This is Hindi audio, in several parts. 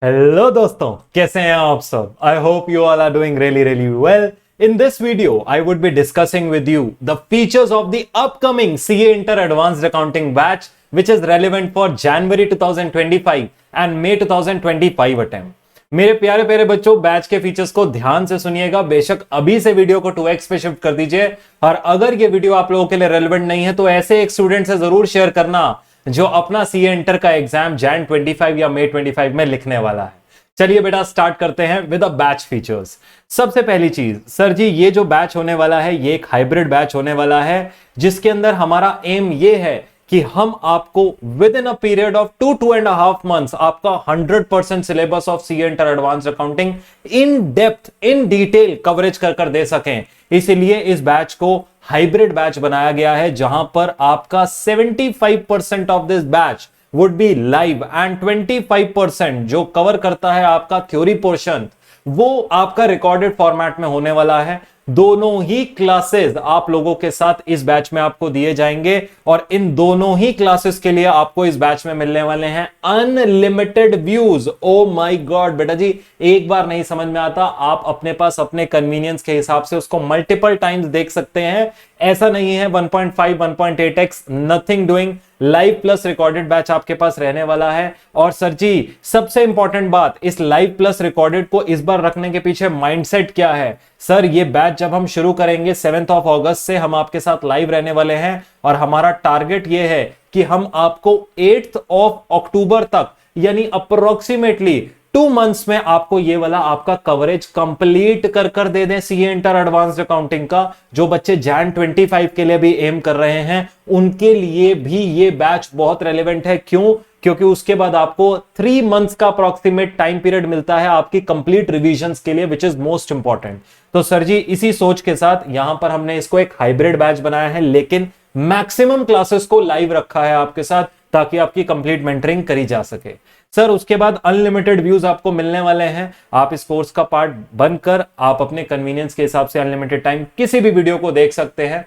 हेलो दोस्तों, कैसे हैं आप सब। I hope you all are doing really well. In this video I would be discussing with you the features of the upcoming CA inter advanced accounting batch which is relevant for January 2025 and May 2025 attempt। मेरे प्यारे प्यारे बच्चों, बैच के फीचर्स को ध्यान से सुनिएगा। बेशक अभी से वीडियो को 2x पे शिफ्ट कर दीजिए, और अगर ये वीडियो आप लोगों के लिए रेलेवेंट नहीं है तो ऐसे एक स्टूडेंट से जरूर शेयर करना जो अपना सीए इंटर का एग्जाम Jan 25 या May 25 में लिखने वाला है। चलिए बेटा, स्टार्ट करते हैं विद द बैच फीचर्स। सबसे पहली चीज, सर जी ये जो बैच होने वाला है ये एक हाइब्रिड बैच होने वाला है, जिसके अंदर हमारा एम ये है कि हम आपको with in a period of 2.5 months आपका 100% syllabus of CA inter advanced accounting in depth in detail coverage कर दे सकें। इसीलिए इस बैच को हाइब्रिड बैच बनाया गया है, जहां पर आपका 75% of this batch would be live and 25% जो कवर करता है आपका थ्योरी पोर्शन वो आपका रिकॉर्डेड फॉर्मेट में होने वाला है। दोनों ही क्लासेस आप लोगों के साथ इस बैच में आपको दिए जाएंगे, और इन दोनों ही क्लासेस के लिए आपको इस बैच में मिलने वाले हैं unlimited views. Oh my God बेटा जी, एक बार नहीं समझ में आता, आप अपने पास अपने कन्वीनियंस के हिसाब से उसको मल्टीपल टाइम्स देख सकते हैं। ऐसा नहीं है 1.5 1.8x, nothing doing. Live plus recorded batch आपके पास रहने वाला है। और सर जी सबसे इंपॉर्टेंट बात, इस लाइव प्लस रिकॉर्डेड को इस बार रखने के पीछे माइंडसेट क्या है। सर ये बैच जब हम शुरू करेंगे 7 अगस्त से हम आपके साथ लाइव रहने वाले हैं, और हमारा टारगेट ये है कि हम आपको 8 अक्टूबर तक यानी अप्रोक्सीमेटली 2 मंथ्स में आपको ये वाला आपका कवरेज कंप्लीट कर दे दें सीए इंटर एडवांस्ड अकाउंटिंग का। जो बच्चे Jan 25 के लिए भी एम कर रहे हैं उनके लिए भी ये बैच बहुत रेलेवेंट है। क्यों? क्योंकि उसके बाद आपको 3 मंथ्स का अप्रोक्सीमेट टाइम पीरियड मिलता है आपकी कंप्लीट रिवीजन्स के लिए, विच इज मोस्ट इंपॉर्टेंट। तो सर जी इसी सोच के साथ यहां पर हमने इसको एक हाइब्रिड बैच बनाया है, लेकिन मैक्सिमम क्लासेस को लाइव रखा है आपके साथ ताकि आपकी कंप्लीट मेंटरिंग करी जा सके। सर उसके बाद अनलिमिटेड व्यूज आपको मिलने वाले हैं। आप इस कोर्स का पार्ट बनकर आप अपने कन्वीनियंस के हिसाब से अनलिमिटेड टाइम किसी भी वीडियो को देख सकते हैं।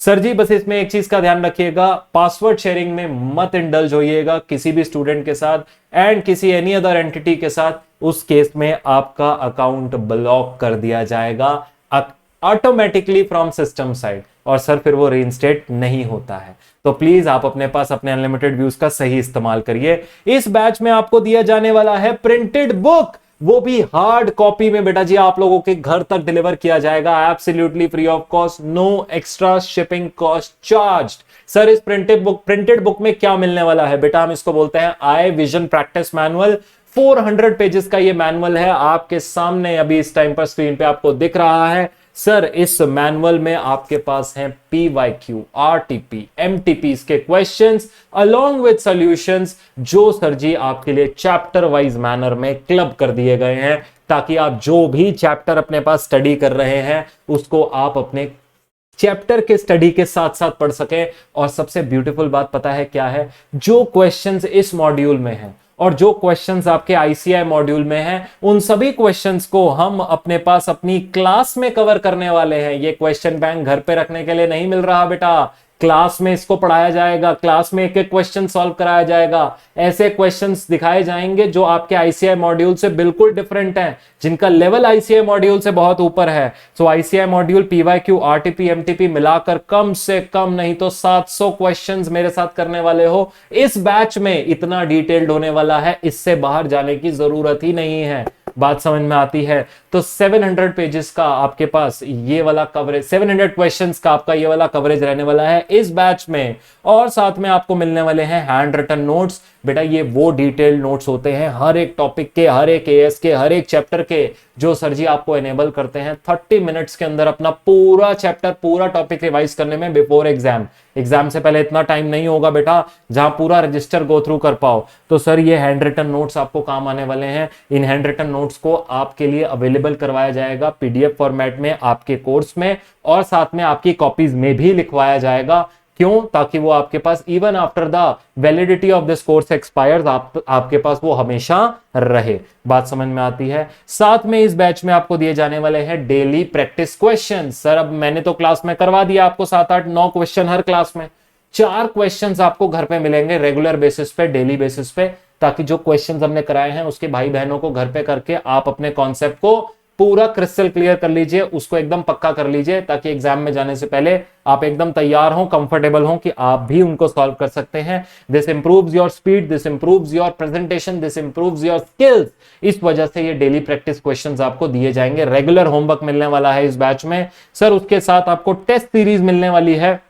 सर जी बस इसमें एक चीज का ध्यान रखिएगा, पासवर्ड शेयरिंग में मत इंडल्ज होइएगा किसी भी स्टूडेंट के साथ एंड किसी एनी अदर एंटिटी के साथ। उस केस में आपका अकाउंट ब्लॉक कर दिया जाएगा ऑटोमेटिकली फ्रॉम सिस्टम साइड, और सर फिर वो रीइंस्टेट नहीं होता है। तो प्लीज आप अपने पास अपने अनलिमिटेड व्यूज का सही इस्तेमाल करिए। इस बैच में आपको दिया जाने वाला है प्रिंटेड बुक, वो भी हार्ड कॉपी में बेटा जी आप लोगों के घर तक डिलीवर किया जाएगा absolutely free of cost, no extra shipping cost charged. Sir इस प्रिंटेड बुक में क्या मिलने वाला है बेटा, हम इसको बोलते हैं eye vision practice manual. 400 pages का ये मैनुअल है, आपके सामने अभी इस टाइम पर स्क्रीन पे आपको दिख रहा है। सर इस मैनुअल में आपके पास हैं PYQ, RTP, MTPs के क्वेश्चंस अलोंग विद सॉल्यूशंस, जो सर जी आपके लिए चैप्टर वाइज मैनर में क्लब कर दिए गए हैं, ताकि आप जो भी चैप्टर अपने पास स्टडी कर रहे हैं उसको आप अपने चैप्टर के स्टडी के साथ साथ पढ़ सकें। और सबसे ब्यूटीफुल बात पता है क्या है, जो क्वेश्चंस इस मॉड्यूल में हैं और जो क्वेश्चंस आपके आईसीआई मॉड्यूल में हैं, उन सभी क्वेश्चंस को हम अपने पास अपनी क्लास में कवर करने वाले हैं। ये क्वेश्चन बैंक घर पे रखने के लिए नहीं मिल रहा बेटा, क्लास में इसको पढ़ाया जाएगा, क्लास में एक एक क्वेश्चन सॉल्व कराया जाएगा। ऐसे क्वेश्चंस दिखाए जाएंगे जो आपके आईसीआई मॉड्यूल से बिल्कुल डिफरेंट हैं, जिनका लेवल आईसीआई मॉड्यूल से बहुत ऊपर है। So ICAI module PYQ, RTP, MTP मिलाकर कम से कम नहीं तो 700 क्वेश्चंस मेरे साथ करने वाले हो। इस बैच में इतना डिटेल्ड होने वाला है, इससे बाहर जाने की जरूरत ही नहीं है। बात समझ में आती है? तो 700 पेजेस का आपके पास ये वाला कवरेज, 700 क्वेश्चंस का आपका ये वाला कवरेज रहने वाला है इस बैच में। और साथ में आपको मिलने वाले हैं हैंड रिटन नोट्स। बेटा ये वो डिटेल्ड नोट्स होते हैं हर एक टॉपिक के, हर एक एएस के, हर एक चैप्टर के, जो सर जी आपको एनेबल करते हैं 30 मिनट्स के अंदर अपना पूरा चैप्टर, पूरा टॉपिक रिवाइज करने में बिफोर एग्जाम। एग्जाम से पहले इतना टाइम नहीं होगा बेटा जहां पूरा रजिस्टर गो थ्रू कर पाओ। तो सर ये हैंड रिटन नोट्स आपको काम आने वाले हैं। इन हैंड रिटन नोट्स को आपके लिए अवेलेबल करवाया जाएगा PDF फॉर्मेट में आपके कोर्स में, और साथ में आपकी कॉपीज में भी लिखवाया जाएगा। क्यों? ताकि वो आपके पास even after the validity of this course expires आपके पास वो हमेशा रहे। बात समझ में आती है? साथ में इस बैच में आपको दिए जाने वाले हैं डेली प्रैक्टिस क्वेश्चन। सर अब मैंने तो क्लास में करवा दिया आपको 7 8 9 क्वेश्चन हर क्लास में, 4 क्वेश्चंस आपको घर पे मिलेंगे रेगुलर बेसिस पे, डेली बेसिस पे। ताकि जो क्वेश्चंस हमने कराए हैं उसके भाई बहनों को घर पे करके आप अपने कॉन्सेप्ट को पूरा क्रिस्टल क्लियर कर लीजिए, उसको एकदम पक्का कर लीजिए, ताकि एग्जाम में जाने से पहले आप एकदम तैयार हो, कंफर्टेबल हो कि आप भी उनको सॉल्व कर सकते हैं। This improves your speed, this improves your presentation, this improves your skills. इस वजह से ये डेली प्रैक्टिस क्वेश्चंस आपको दिए जाएंगे, रेगुलर होमवर्क मिलने वाला है इस बैच में सर। उसके साथ आपको टेस्ट सीरीज मिलने वाली है,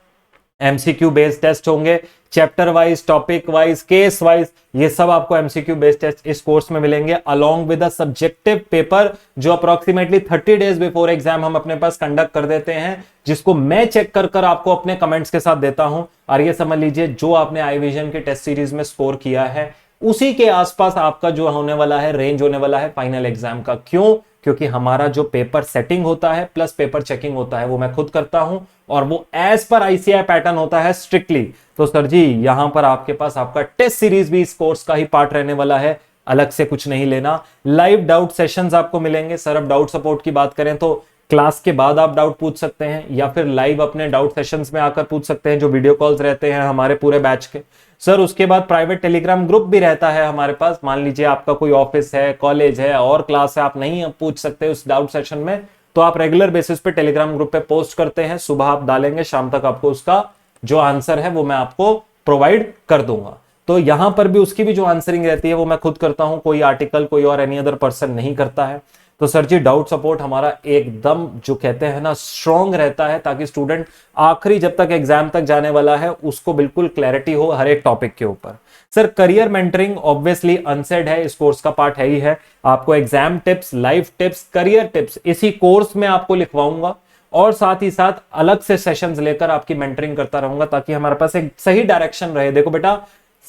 एमसीक्यू बेस्ड टेस्ट होंगे, chapter wise, topic wise, case wise, ये सब आपको एमसीक्यू बेस्ड टेस्ट इस कोर्स में मिलेंगे, along with a subjective paper जो अप्रोक्सीमेटली 30 डेज बिफोर एग्जाम हम अपने पास कंडक्ट कर देते हैं, जिसको मैं चेक कर आपको अपने कमेंट्स के साथ देता हूं। और ये समझ लीजिए जो आपने आई विजन के टेस्ट सीरीज में स्कोर किया है उसी के आसपास आपका जो होने वाला है रेंज होने वाला है फाइनल एग्जाम का। क्यों? क्योंकि हमारा जो पेपर सेटिंग होता है प्लस पेपर चेकिंग होता है वो मैं खुद करता हूं, और वो एज पर आईसीआई पैटर्न होता है स्ट्रिक्टली। तो सर जी यहां पर आपके पास आपका टेस्ट सीरीज भी इस कोर्स का ही पार्ट रहने वाला है, अलग से कुछ नहीं लेना। लाइव डाउट सेशंस आपको मिलेंगे सर। अब डाउट सपोर्ट की बात करें तो क्लास के बाद आप डाउट पूछ सकते हैं या फिर लाइव अपने डाउट सेशंस में आकर पूछ सकते हैं, जो वीडियो कॉल्स रहते हैं हमारे पूरे बैच के सर। उसके बाद प्राइवेट टेलीग्राम ग्रुप भी रहता है हमारे पास। मान लीजिए आपका कोई ऑफिस है, कॉलेज है और क्लास है, आप नहीं पूछ सकते उस डाउट सेशन में, तो आप रेगुलर बेसिस पे टेलीग्राम ग्रुप पे पोस्ट करते हैं, सुबह आप डालेंगे, शाम तक आपको उसका जो आंसर है वो मैं आपको प्रोवाइड कर दूंगा। तो यहां पर भी उसकी भी जो आंसरिंग रहती है वो मैं खुद करता हूं, कोई आर्टिकल कोई और एनी अदर पर्सन नहीं करता है। तो सर जी डाउट सपोर्ट हमारा एकदम जो कहते हैं ना स्ट्रॉन्ग रहता है, ताकि स्टूडेंट आखिरी जब तक एग्जाम तक जाने वाला है उसको बिल्कुल क्लैरिटी हो हर एक टॉपिक के ऊपर। Sir career mentoring obviously unsaid है, इस कोर्स का पार्ट है ही है। आपको exam tips, life tips, career tips इसी कोर्स में आपको लिखवाऊंगा, और साथ ही साथ अलग से सेशंस लेकर आपकी मेंटरिंग करता रहूंगा, ताकि हमारे पास एक सही डायरेक्शन रहे। देखो बेटा,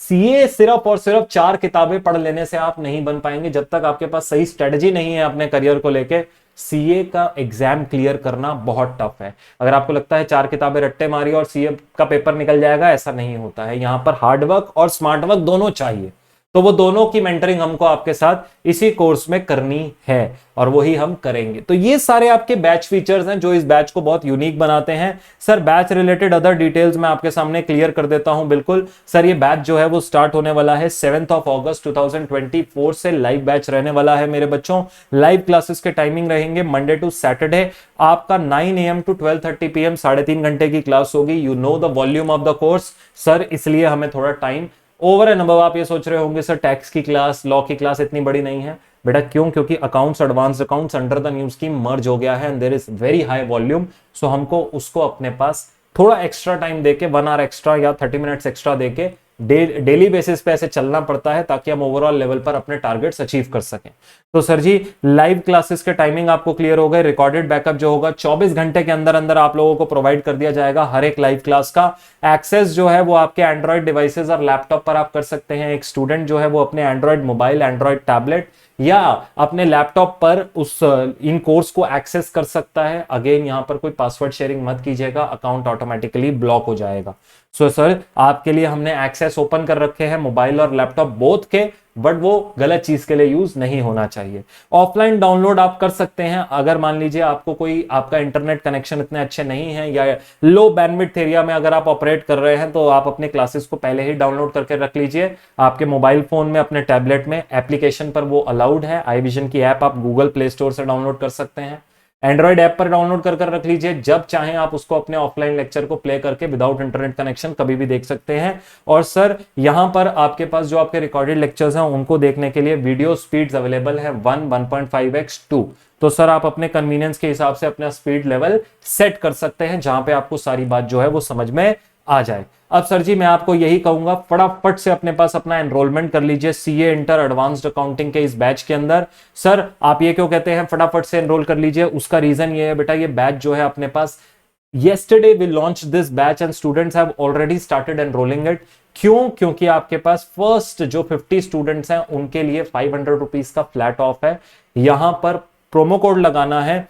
सीए सिर्फ और सिर्फ 4 किताबें पढ़ लेने से आप नहीं बन पाएंगे, जब तक आपके पास सही स्ट्रेटजी नहीं है अपने करियर को लेके। सीए का एग्जाम क्लियर करना बहुत टफ है। अगर आपको लगता है 4 किताबें रट्टे मारी और सीए का पेपर निकल जाएगा, ऐसा नहीं होता है। यहां पर हार्डवर्क और स्मार्ट वर्क दोनों चाहिए, तो वो दोनों की मेंटरिंग हमको आपके साथ इसी कोर्स में करनी है और वही हम करेंगे। तो ये सारे आपके बैच फीचर्स हैं जो इस बैच को बहुत यूनिक बनाते हैं। Sir batch related other details मैं आपके सामने क्लियर कर देता हूं। बिल्कुल सर, ये बैच जो है वो स्टार्ट होने वाला है 7 अगस्त 2024 से लाइव बैच रहने वाला है मेरे बच्चों। लाइव क्लासेस के टाइमिंग रहेंगे मंडे टू सैटरडे, आपका 9 AM to 12:30 PM 3.5 घंटे की क्लास होगी। You know the volume of the course sir, इसलिए हमें थोड़ा टाइम ओवर एंड अबव। आप ये सोच रहे होंगे सर टैक्स की क्लास, लॉ की क्लास इतनी बड़ी नहीं है बेटा। क्यों? क्योंकि accounts, advanced accounts under the new scheme merge हो गया है and there is very high volume. So हमको उसको अपने पास थोड़ा एक्स्ट्रा टाइम देके 1 आवर एक्स्ट्रा या 30 मिनट्स एक्स्ट्रा देके डेली बेसिस पे ऐसे चलना पड़ता है, ताकि हम ओवरऑल लेवल पर अपने टारगेट्स अचीव कर सकें। तो सर जी लाइव क्लासेस के टाइमिंग आपको क्लियर हो गए। रिकॉर्डेड बैकअप जो होगा 24 घंटे के अंदर अंदर आप लोगों को प्रोवाइड कर दिया जाएगा। हर एक लाइव क्लास का एक्सेस जो है वो आपके एंड्रॉइड डिवाइसेस और लैपटॉप पर आप कर सकते हैं। एक स्टूडेंट जो है वो अपने एंड्रॉइड मोबाइल, एंड्रॉइड टैबलेट या अपने लैपटॉप पर उस इन कोर्स को एक्सेस कर सकता है। अगेन यहां पर कोई पासवर्ड शेयरिंग मत कीजिएगा, अकाउंट ऑटोमेटिकली ब्लॉक हो जाएगा। सो सर आपके लिए हमने एक्सेस ओपन कर रखे हैं मोबाइल और लैपटॉप बोथ के, बट वो गलत चीज के लिए यूज नहीं होना चाहिए। ऑफलाइन डाउनलोड आप कर सकते हैं। अगर मान लीजिए आपको कोई, आपका इंटरनेट कनेक्शन इतने अच्छे नहीं है या लो बैंडविड्थ एरिया में अगर आप ऑपरेट कर रहे हैं, तो आप अपने क्लासेस को पहले ही डाउनलोड करके रख लीजिए आपके मोबाइल फोन में, अपने टैबलेट में। एप्लीकेशन पर वो अलाउड है। आई विजन की ऐप आप गूगल प्ले स्टोर से डाउनलोड कर सकते हैं। एंड्रॉइड ऐप पर डाउनलोड कर रख लीजिए। जब चाहें आप उसको अपने ऑफलाइन लेक्चर को प्ले करके विदाउट इंटरनेट कनेक्शन कभी भी देख सकते हैं। और सर यहां पर आपके पास जो आपके रिकॉर्डेड लेक्चर्स हैं उनको देखने के लिए वीडियो स्पीड्स अवेलेबल है 1, 1.5x, 2। तो सर आप अपने कन्वीनियंस के हिसाब से अपना स्पीड लेवल सेट कर सकते हैं, जहां पे आपको सारी बात जो है वो समझ में आ जाए। अब सर जी मैं आपको यही कहूंगा, फटाफट से अपने पास अपना एनरोलमेंट कर लीजिए सीए इंटर एडवांस्ड अकाउंटिंग के इस बैच के अंदर। सर आप ये क्यों कहते हैं फटाफट से एनरोल कर लीजिए? उसका रीजन ये है बेटा, ये बैच जो है अपने पास yesterday we launched this batch and students have already started enrolling it। क्यों? क्योंकि आपके पास फर्स्ट जो 50 स्टूडेंट्स हैं उनके लिए 500 रुपीज का फ्लैट ऑफ है। यहां पर प्रोमो कोड लगाना है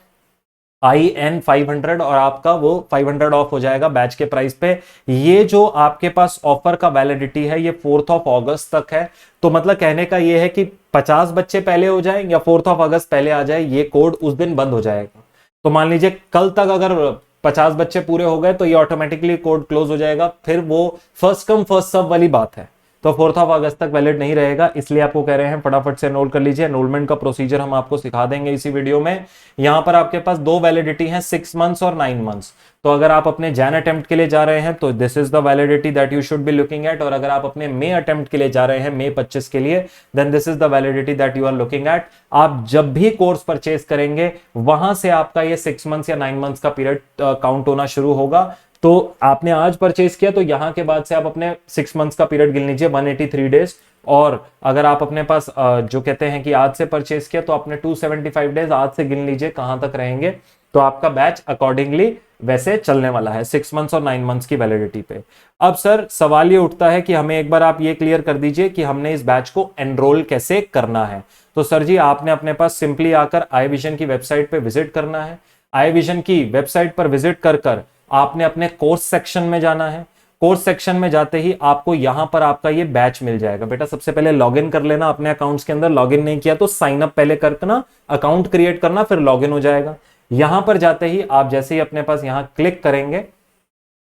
IN500 और आपका वो 500 ऑफ हो जाएगा बैच के प्राइस पे। ये जो आपके पास ऑफर का वैलिडिटी है ये 4 अगस्त तक है। तो मतलब कहने का ये है कि 50 बच्चे पहले हो जाए या 4 अगस्त पहले आ जाए, ये कोड उस दिन बंद हो जाएगा। तो मान लीजिए कल तक अगर 50 बच्चे पूरे हो गए तो ये ऑटोमेटिकली कोड क्लोज हो जाएगा। फिर वो फर्स्ट कम फर्स्ट सर्व वाली बात है। तो 4 अगस्त तक वैलिड नहीं रहेगा, इसलिए आपको कह रहे हैं फटाफट से एनरोल कर लीजिए। एनरोलमेंट का प्रोसीजर हम आपको सिखा देंगे इसी वीडियो में। यहां पर आपके पास 2 वैलिडिटी हैं, 6 मंथ्स और 9 मंथ्स। तो अगर आप अपने जैन अटेम्प्ट के लिए जा रहे हैं तो this is the validity that you should be looking at, और अगर आप अपने मई अटेम्प्ट के लिए जा रहे हैं, मई 25 के लिए, then this is the validity that you are looking at. आप जब भी कोर्स परचेज करेंगे वहां से आपका ये 6 मंथ्स या 9 मंथ्स का पीरियड काउंट होना शुरू होगा। तो आपने आज परचेज किया तो यहां के बाद से आप अपने 6 मंथ्स का पीरियड गिन लीजिए, 183 डेज। और अगर आप अपने पास जो कहते हैं कि आज से परचेज किया तो आपने 275 डेज आज से गिन लीजिए कहां तक रहेंगे। तो आपका बैच अकॉर्डिंगली वैसे चलने वाला है 6 मंथ्स और 9 मंथ्स की वैलिडिटी पे। अब सर सवाल ये उठता है कि हमें एक बार आप ये क्लियर कर दीजिए कि हमने इस बैच को एनरोल कैसे करना है। तो सर जी आपने अपने पास सिंपली आकर आई विजन की वेबसाइट पे विजिट करना है। आई विजन की वेबसाइट पर विजिट कर आपने अपने कोर्स सेक्शन में जाना है। कोर्स सेक्शन में जाते ही आपको यहां पर आपका ये बैच मिल जाएगा। बेटा सबसे पहले लॉगिन कर लेना अपने अकाउंट्स के अंदर, लॉगिन नहीं किया तो साइन अप पहले करना, अकाउंट क्रिएट करना, फिर लॉगिन हो जाएगा। यहां पर जाते ही आप जैसे ही अपने पास यहां क्लिक करेंगे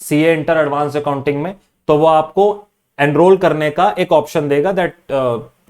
सीए इंटर एडवांस अकाउंटिंग में, तो वो आपको एनरोल करने का एक ऑप्शन देगा that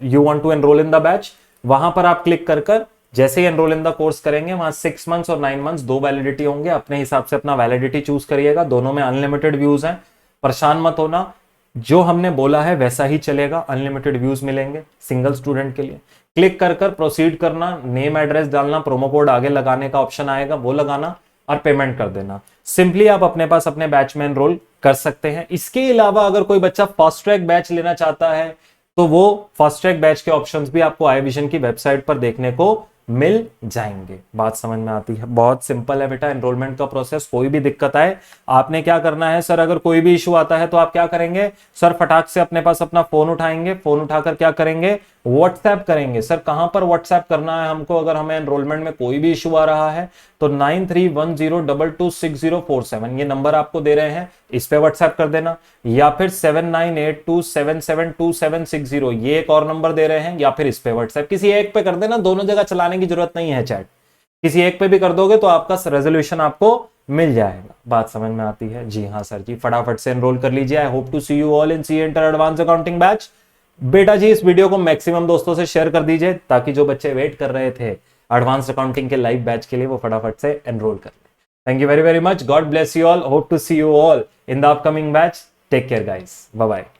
you want to enrol in the batch. वहां पर आप क्लिक कर जैसे ही एनरोल इन द कोर्स करेंगे वहां 6 मंथ्स और 9 मंथ्स 2 वैलिडिटी होंगे। अपने हिसाब से अपना वैलिडिटी चूज करिएगा, दोनों में अनलिमिटेड व्यूज हैं। परेशान मत होना, जो हमने बोला है वैसा ही चलेगा, अनलिमिटेड व्यूज मिलेंगे सिंगल स्टूडेंट के लिए। क्लिक कर प्रोसीड करना, नेम एड्रेस डालना, प्रोमो कोड आगे लगाने का ऑप्शन आएगा वो लगाना और पेमेंट कर देना। सिंपली आप अपने पास अपने बैच में एनरोल कर सकते हैं। इसके अलावा अगर कोई बच्चा फास्ट ट्रैक बैच लेना चाहता है तो वो फास्ट ट्रैक बैच के ऑप्शंस भी आपको आई विजन की वेबसाइट पर देखने को मिल जाएंगे। बात समझ में आती है? बहुत सिंपल है बेटा एनरोलमेंट का प्रोसेस। कोई भी दिक्कत आए आपने क्या करना है सर, अगर कोई भी इशू आता है तो आप क्या करेंगे सर, फटाक से अपने पास अपना फोन उठाएंगे, फोन उठाकर क्या करेंगे, व्हाट्सएप करेंगे। सर कहां पर व्हाट्सएप करना है हमको, अगर हमें एनरोलमेंट में कोई भी इशू आ रहा है तो 9310226047 ये नंबर आपको दे रहे हैं, इस पे व्हाट्सएप कर देना, या फिर 7982772760 ये एक और नंबर दे रहे हैं, या फिर इस पे व्हाट्सएप, किसी एक पे कर देना, दोनों जगह चलाने की जरूरत नहीं है चैट। किसी एक पे भी कर दोगे तो आपका रेजोल्यूशन आपको मिल जाएगा। बात समझ में आती है? जी हाँ सर जी, फटाफट से एनरोल कर लीजिए। I hope to see you all in CA inter advance accounting batch. बेटा जी इस वीडियो को मैक्सिमम दोस्तों से शेयर कर दीजिए ताकि जो बच्चे वेट कर रहे थे एडवांस अकाउंटिंग के लाइव बैच के लिए वो फटाफट से एनरोल कर ले। Thank you very very much, God bless you all, hope to see you all in the upcoming batch. Take care guys, bye bye.